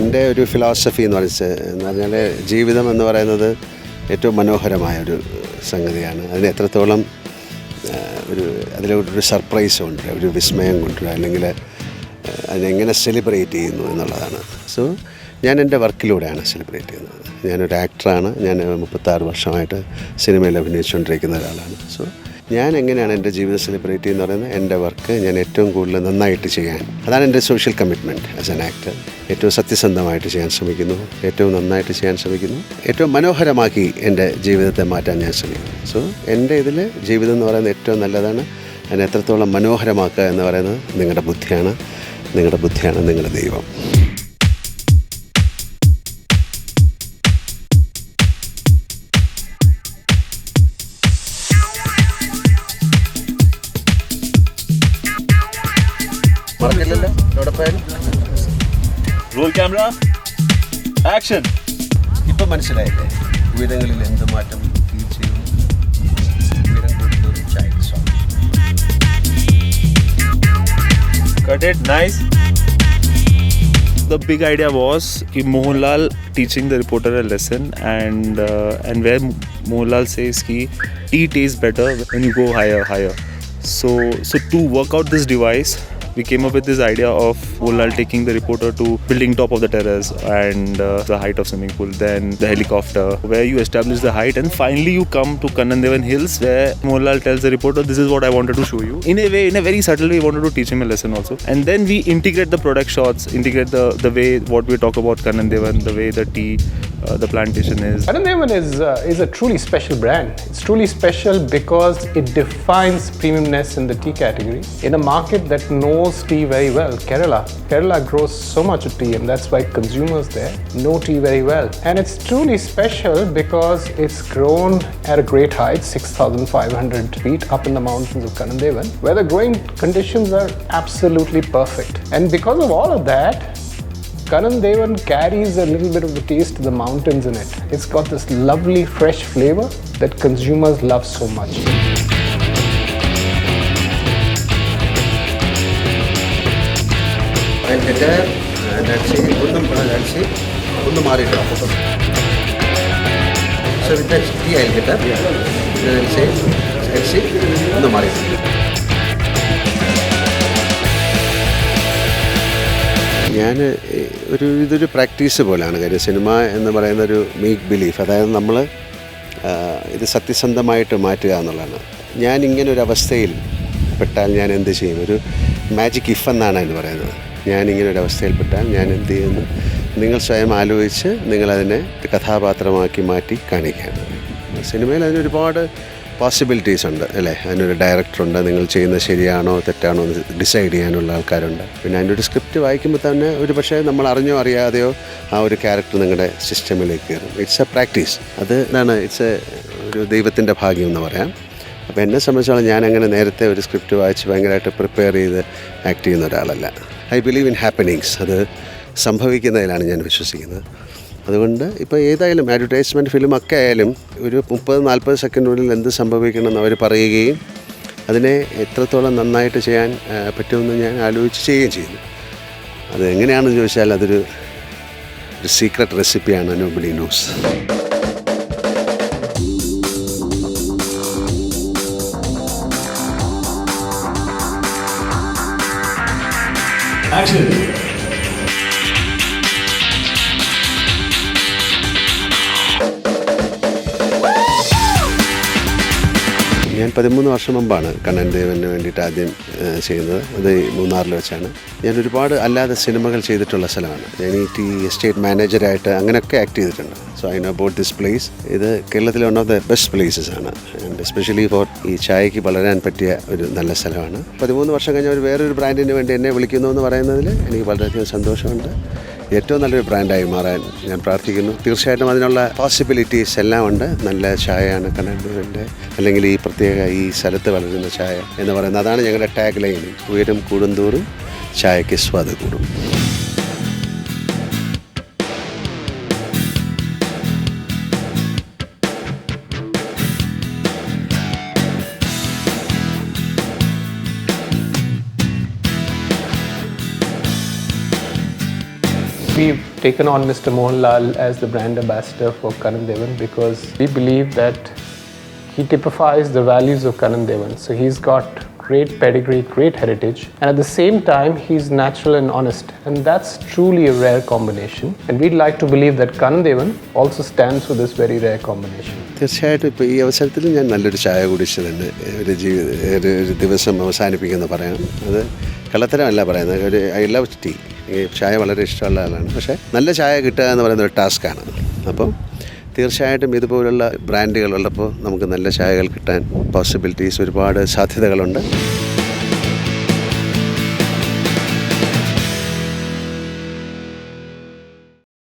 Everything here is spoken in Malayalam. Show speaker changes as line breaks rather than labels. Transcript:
എൻ്റെ ഒരു ഫിലോസഫി എന്ന് പറഞ്ഞാൽ ജീവിതം എന്ന് പറയുന്നത് ഏറ്റവും മനോഹരമായ ഒരു സംഗതിയാണ്. അതിന് എത്രത്തോളം അതിലൊരു സർപ്രൈസ് കൊണ്ട് ഒരു വിസ്മയം കൊണ്ടുവരിക, അല്ലെങ്കിൽ അതിനെങ്ങനെ സെലിബ്രേറ്റ് ചെയ്യുന്നു എന്നുള്ളതാണ്. സോ ഞാൻ എൻ്റെ വർക്കിലൂടെയാണ് സെലിബ്രേറ്റ് ചെയ്യുന്നത്. ഞാനൊരു ആക്ടറാണ്. ഞാൻ 36 വർഷമായിട്ട് സിനിമയിൽ അഭിനയിച്ചുകൊണ്ടിരിക്കുന്ന ഒരാളാണ്. സോ ഞാൻ എങ്ങനെയാണ് എൻ്റെ ജീവിതം സെലിബ്രേറ്റ് ചെയ്യുന്നത് പറയുന്നത്, എൻ്റെ വർക്ക് ഞാൻ ഏറ്റവും കൂടുതൽ നന്നായിട്ട് ചെയ്യാൻ, അതാണ് എൻ്റെ social commitment as an actor. ഏറ്റവും സത്യസന്ധമായിട്ട് ചെയ്യാൻ ശ്രമിക്കുന്നു, ഏറ്റവും നന്നായിട്ട് ചെയ്യാൻ ശ്രമിക്കുന്നു, ഏറ്റവും മനോഹരമാക്കി എൻ്റെ ജീവിതത്തെ മാറ്റാൻ ഞാൻ ശ്രമിക്കുന്നു. സോ എൻ്റെ ഇതിൽ ജീവിതം എന്ന് പറയുന്നത് ഏറ്റവും നല്ലതാണ്. അതിനെ എത്രത്തോളം മനോഹരമാക്കുക എന്ന് പറയുന്നത് നിങ്ങളുടെ ബുദ്ധിയാണ് നിങ്ങളുടെ ദൈവം.
Roll camera action.
ഇപ്പം മനസ്സിലായില്ലേ ഉയരങ്ങളിൽ എന്ത് മാറ്റം ഫീൽ ചെയ്യുന്നു? ഉയരം കൂടുതൽ child song.
Cut it, nice. The big idea was कि Mohanlal teaching the reporter a lesson and where Mohanlal says कि tea tastes better when you go higher. So to work out this device, we came up with this idea of Mohanlal taking the reporter to building top of the terrace and the height of swimming pool, then the helicopter, where you establish the height, and finally you come to Kannan Devan Hills, where Mohanlal tells the reporter, this is what I wanted to show you. In a way, in a very subtle way, we wanted to teach him a lesson also. And then we integrate the product shots, integrate the way what we talk about Kannan Devan, the way the tea, the plantation is.
Kannan Devan is a truly special brand. It's truly special because it defines premiumness in the tea category in a market that knows tea very well. Kerala grows so much of tea, and that's why consumers there know tea very well. And it's truly special because it's grown at a great height, 6,500 feet up in the mountains of Kannan Devan, where the growing conditions are absolutely perfect. And because of all of that, Kannan Devan carries a little bit of the taste of the mountains in it. It's got this lovely fresh flavor that consumers love so much.
I'll get there, let's see, ഒന്ന് മാറിയിട്ട് അപ്പോൾ so with that tea I'll get up, then I'll say, let's see, ഒന്ന് മാറിയിട്ട്. ഞാൻ ഇതൊരു പ്രാക്ടീസ് പോലെയാണ് കാര്യം. സിനിമ എന്ന് പറയുന്നൊരു മേക്ക് ബിലീഫ്, അതായത് നമ്മൾ ഇത് സത്യസന്ധമായിട്ട് മാറ്റുക എന്നുള്ളതാണ്. ഞാൻ ഇങ്ങനൊരു അവസ്ഥയിൽ പെട്ടാൽ ഞാൻ എന്ത് ചെയ്യും? ഒരു മാജിക് ഇഫ് എന്നാണ് അതിന് പറയുന്നത്. ഞാനിങ്ങനൊരു അവസ്ഥയിൽപ്പെട്ടാൽ ഞാൻ എന്ത് ചെയ്യുന്നു? നിങ്ങൾ സ്വയം ആലോചിച്ച് നിങ്ങളതിനെ കഥാപാത്രമാക്കി മാറ്റി കാണിക്കുകയാണ്. സിനിമയിൽ അതിനൊരുപാട് പോസിബിലിറ്റീസ് ഉണ്ട് അല്ലേ? അതിനൊരു ഡയറക്ടറുണ്ട്, നിങ്ങൾ ചെയ്യുന്നത് ശരിയാണോ തെറ്റാണോ എന്ന് ഡിസൈഡ് ചെയ്യാനുള്ള ആൾക്കാരുണ്ട്. പിന്നെ അതിൻ്റെ ഒരു സ്ക്രിപ്റ്റ് വായിക്കുമ്പോൾ തന്നെ ഒരു പക്ഷേ നമ്മൾ അറിഞ്ഞോ അറിയാതെയോ ആ ഒരു ക്യാരക്ടർ നിങ്ങളുടെ സിസ്റ്റമിലേക്ക് കയറും. It's A practice. അത് എന്താണ്, ഇറ്റ്സ് ഒരു ദൈവത്തിൻ്റെ ഭാഗ്യം എന്ന് പറയാം. അപ്പോൾ എന്നെ സംബന്ധിച്ചോളം ഞാൻ അങ്ങനെ നേരത്തെ ഒരു സ്ക്രിപ്റ്റ് വായിച്ച് ഭയങ്കരമായിട്ട് പ്രിപ്പയർ ചെയ്ത് ആക്ട് ചെയ്യുന്ന ഒരാളല്ല. I believe in happenings. അത് സംഭവിക്കുന്നതിലാണ് ഞാൻ വിശ്വസിക്കുന്നത്. അതുകൊണ്ട് ഇപ്പോൾ ഏതായാലും അഡ്വർടൈസ്മെൻറ്റ് ഫിലിമൊക്കെ ആയാലും ഒരു 30-40 സെക്കൻഡിനുള്ളിൽ എന്ത് സംഭവിക്കണമെന്ന് അവർ പറയുകയും അതിനെ എത്രത്തോളം നന്നായിട്ട് ചെയ്യാൻ പറ്റുമെന്ന് ഞാൻ ആലോചിച്ച് ചെയ്യുകയും ചെയ്യുന്നു. അത് എങ്ങനെയാണെന്ന് ചോദിച്ചാൽ അതൊരു സീക്രട്ട് റെസിപ്പിയാണ്. Nobody knows.
Action.
ഞാൻ 13 വർഷം മുമ്പാണ് കണ്ണൻ ദേവന് വേണ്ടിയിട്ട് ആദ്യം ചെയ്യുന്നത്. അത് മൂന്നാറിൽ വെച്ചാണ്. ഞാൻ ഒരുപാട് അല്ലാതെ സിനിമകൾ ചെയ്തിട്ടുള്ള സ്ഥലമാണ്. ഞാൻ ഈ ടി എസ്റ്റേറ്റ് മാനേജറായിട്ട് അങ്ങനെയൊക്കെ ആക്ട് ചെയ്തിട്ടുണ്ട്. So I know about this place. ഇത് കേരളത്തിലെ one of the best places ആണ്. ആൻഡ് എസ്പെഷ്യലി ഫോർ ഈ ചായയ്ക്ക് വളരാൻ പറ്റിയ ഒരു നല്ല സ്ഥലമാണ്. 13 വർഷം കഴിഞ്ഞ ഒരു വേറൊരു ബ്രാൻഡിന് വേണ്ടി എന്നെ വിളിക്കുന്നു എന്ന് പറയുന്നതിൽ എനിക്ക് വളരെയധികം സന്തോഷമുണ്ട്. ഏറ്റവും നല്ലൊരു ബ്രാൻഡായി മാറാൻ ഞാൻ പ്രാർത്ഥിക്കുന്നു. തീർച്ചയായിട്ടും അതിനുള്ള പോസിബിലിറ്റീസ് എല്ലാം ഉണ്ട്. നല്ല ചായയാണ് കണ്ണൻ ദേവൻ്റെ, അല്ലെങ്കിൽ ഈ പ്രത്യേക ഈ സ്ഥലത്ത് വളരുന്ന ചായ എന്ന് പറയുന്നത്. അതാണ് ഞങ്ങളുടെ ടാഗ് ലൈൻ. ഉയരം കൂടുന്തോറും ചായയ്ക്ക് സ്വാദ് കൂടും.
we've taken on Mr. Mohanlal as the brand ambassador for Karan Devan because we believe that he typifies the values of Karan Devan. So he's got great pedigree, great heritage, and at the same time, he's natural and honest. And that's truly a rare combination. And we'd like to believe that Karan Devan also stands for this very rare combination.
തീർച്ചയായിട്ടും ഇപ്പോൾ ഈ അവസരത്തിൽ ഞാൻ നല്ലൊരു ചായ കുടിച്ച് തന്നെ ഒരു ദിവസം അവസാനിപ്പിക്കുമെന്ന് പറയാം. അത് കള്ളത്തരമല്ല പറയുന്നത്. I love tea. ഈ ചായ വളരെ ഇഷ്ടമുള്ള ആളാണ്. പക്ഷേ നല്ല ചായ കിട്ടുക എന്ന് പറയുന്ന ഒരു ടാസ്ക്കാണ്. അപ്പം തീർച്ചയായിട്ടും ഇതുപോലുള്ള ബ്രാൻഡുകൾ ഉള്ളപ്പോൾ നമുക്ക് നല്ല ചായകൾ കിട്ടാൻ പോസിബിലിറ്റീസ് ഒരുപാട് സാധ്യതകളുണ്ട്.